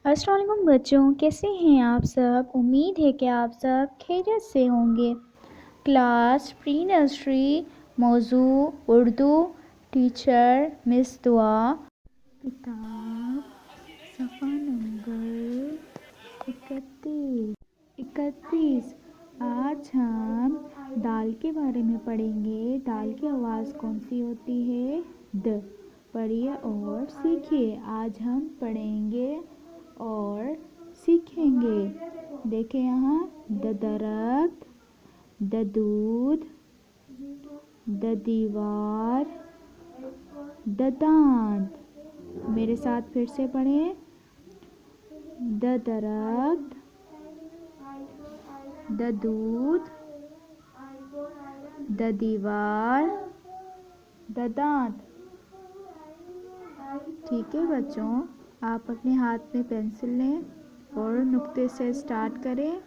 अस्सलाम वालेकुम बच्चों, कैसे हैं आप सब। उम्मीद है कि आप सब खैरियत से होंगे। क्लास प्री नर्सरी, मौजू उर्दू, टीचर मिस दुआ, किताब सफ़ा नंबर 31। आज हम दाल के बारे में पढ़ेंगे। दाल की आवाज़ कौन सी होती है? द। पढ़िए और सीखिए। आज हम पढ़ेंगे और सीखेंगे। देखें यहाँ, द दरख्त, द दूध, द दीवार, द दांत। मेरे साथ फिर से पढ़ें। द दरख्त, द दूध, द दीवार, द दांत। ठीक है बच्चों, आप अपने हाथ में पेंसिल लें और नुक्ते से स्टार्ट करें।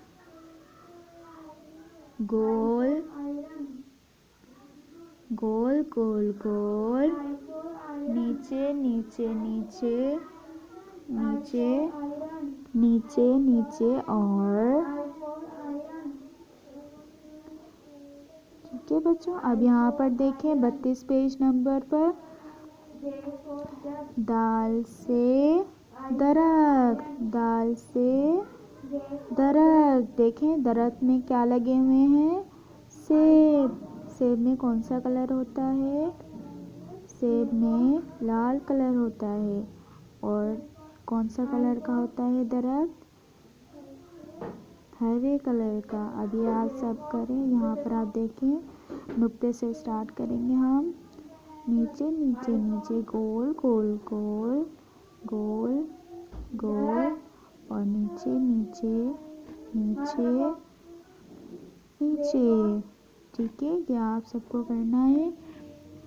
गोल गोल गोल गोल, नीचे नीचे नीचे नीचे नीचे नीचे और। ठीक है बच्चों, अब यहाँ पर देखें 32 पेज नंबर पर, दाल से दरख्त, दाल से दरख्त। देखें दरख्त में क्या लगे हुए हैं? सेब। सेब में कौन सा कलर होता है? सेब में लाल कलर होता है। और कौन सा कलर का होता है दरख्त? हरे कलर का। अभी आप सब करें। यहाँ पर आप देखें, नुक्ते से स्टार्ट करेंगे हम। नीचे नीचे नीचे, गोल गोल गोल गोल गोल, और नीचे नीचे नीचे नीचे। ठीक है, ये आप सबको करना है।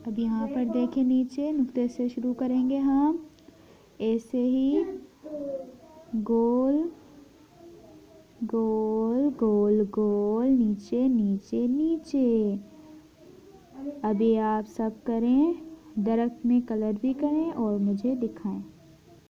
अब यहाँ पर देखें, नीचे नुक्ते से शुरू करेंगे हम। ऐसे ही गोल गोल गोल गोल, नीचे नीचे नीचे। अभी आप सब करें, दरख्त में कलर भी करें और मुझे दिखाएं।